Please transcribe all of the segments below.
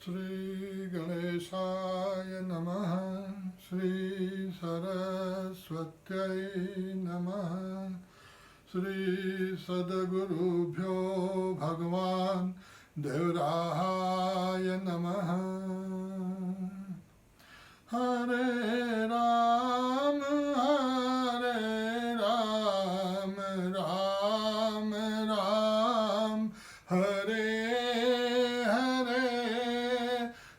श्री गणेशाय नमः। श्री सरस्वत्यै नमः। श्री सद्गुरुभ्यो भगवान् देवराहाय नमः। हरे राम राम राम हरे हरे,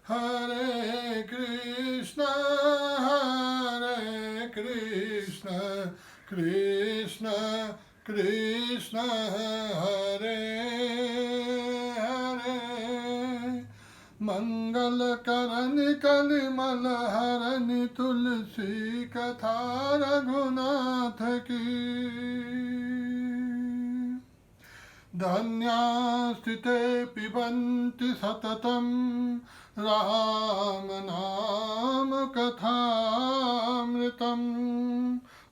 हरे कृष्ण कृष्ण कृष्ण हरे हरे। मंगल करन कलिमल हरन तुलसी कथा रघुनाथ की। धन्यास्ते पिबन्ति सततं राम नाम कथामृतं।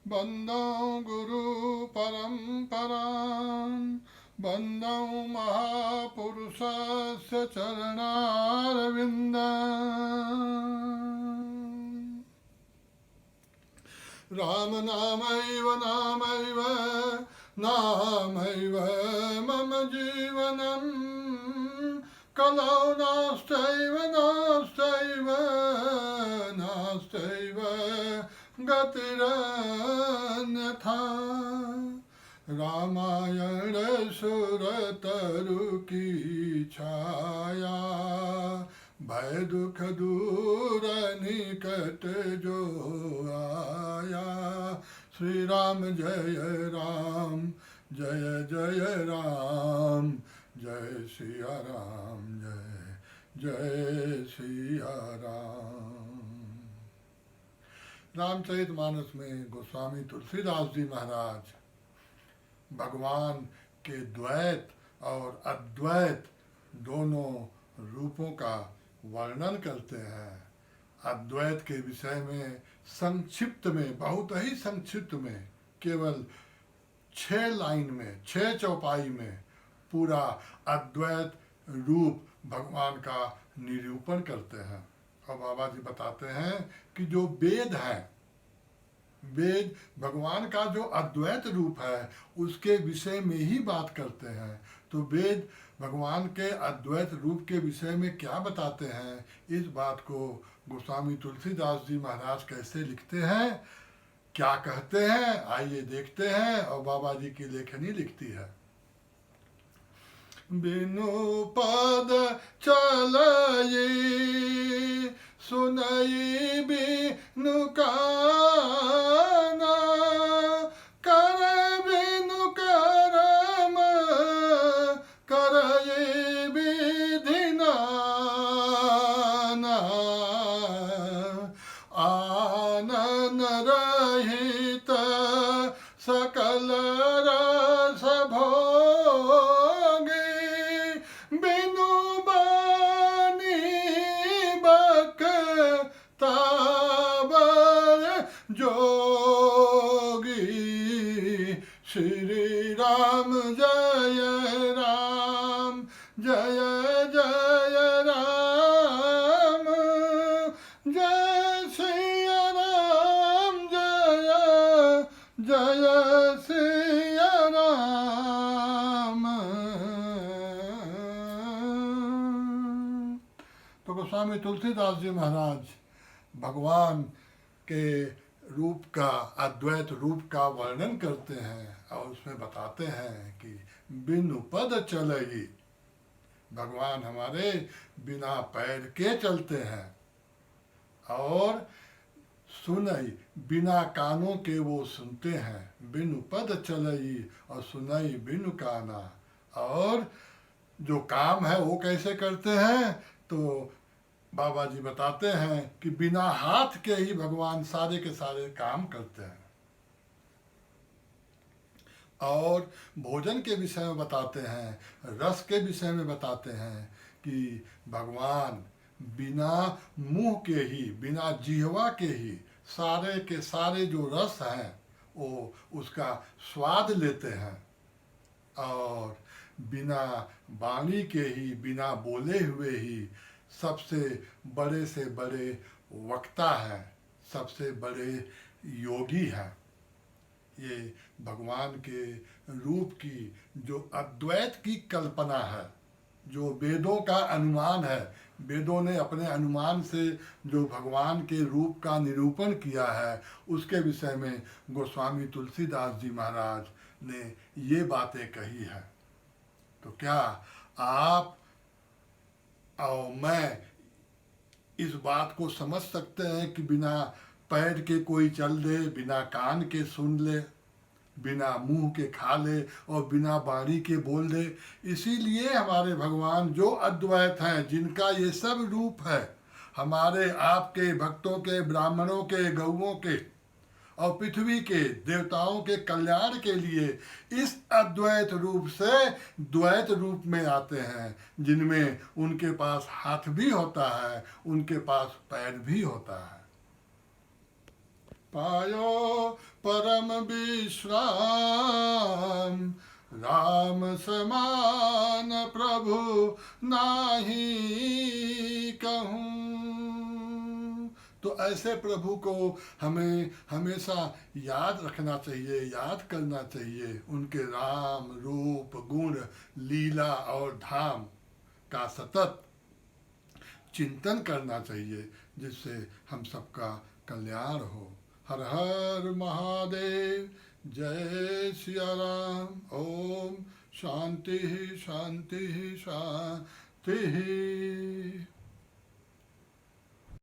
वन्दो गुरु परम्परां, वन्दो महापुरुषस्य चरणारविन्दम्। राम नामैव नामैव नामैव मम जीवनं। कलौ नास्त्यैव नास्त्यैव नास्त्यैव गतिरन्यथा। रामायण सुरतरु की छाया, भय दुख दूर निकट जो आया। श्री राम जय राम, जय जय राम, जय सिया राम, जय जय सिया राम। रामचरितमानस में गोस्वामी तुलसीदास जी महाराज भगवान के द्वैत और अद्वैत दोनों रूपों का वर्णन करते हैं। अद्वैत के विषय में संक्षिप्त में, बहुत ही संक्षिप्त में, केवल 6 लाइन में, 6 चौपाई में पूरा अद्वैत रूप भगवान का निरूपण करते हैं। और बाबा जी बताते हैं कि जो वेद है, वेद भगवान का जो अद्वैत रूप है उसके विषय में ही बात करते हैं। तो वेद भगवान के अद्वैत रूप के विषय में क्या बताते हैं, इस बात को गोस्वामी तुलसीदास जी महाराज कैसे लिखते हैं, क्या कहते हैं, आइए देखते हैं। और बाबा जी की लेखनी लिखती है। बिनु पद चलई सुनई बिनु काना, कर बिनु करम करई विधि नाना। आनन रहित सकल रस भोगी, बिनु बानी बक्तावर जोगी। श्री राम जय राम, जय जय राम, जय सिया राम, जय जय सिया राम। तो गोस्वामी तुलसीदास जी महाराज भगवान के रूप का, अद्वैत रूप का वर्णन करते हैं और उसमें बताते हैं कि बिनु पद चलई, भगवान हमारे बिना पैर के चलते हैं। और सुनई, बिना कानों के वो सुनते हैं। बिनु पद चलई और सुनई बिनु काना। और जो काम है वो कैसे करते हैं, तो बाबा जी बताते हैं कि बिना हाथ के ही भगवान सारे के सारे काम करते हैं। और भोजन के विषय में बताते हैं, रस के विषय में बताते हैं कि भगवान बिना मुंह के ही, बिना जिह्वा के ही सारे के सारे जो रस हैं वो उसका स्वाद लेते हैं। और बिना वाणी के ही, बिना बोले हुए ही सबसे बड़े से बड़े वक्ता है, सबसे बड़े योगी है। ये भगवान के रूप की जो अद्वैत की कल्पना है, जो वेदों का अनुमान है, वेदों ने अपने अनुमान से जो भगवान के रूप का निरूपण किया है, उसके विषय में गोस्वामी तुलसीदास जी महाराज ने ये बातें कही है। तो क्या आप और मैं इस बात को समझ सकते हैं कि बिना पैर के कोई चल दे, बिना कान के सुन ले, बिना मुंह के खा ले और बिना वाणी के बोल दे? इसीलिए हमारे भगवान जो अद्वैत हैं, जिनका ये सब रूप है, हमारे आपके भक्तों के, ब्राह्मणों के, गौओं के और पृथ्वी के देवताओं के कल्याण के लिए इस अद्वैत रूप से द्वैत रूप में आते हैं, जिनमें उनके पास हाथ भी होता है, उनके पास पैर भी होता है। पायो परम विश्राम, राम समान प्रभु नाही कहूँ। तो ऐसे प्रभु को हमें हमेशा याद रखना चाहिए, याद करना चाहिए। उनके राम रूप, गुण, लीला और धाम का सतत चिंतन करना चाहिए, जिससे हम सबका कल्याण हो। हर हर महादेव, जय सिया राम। ओम शांति शांति शांति।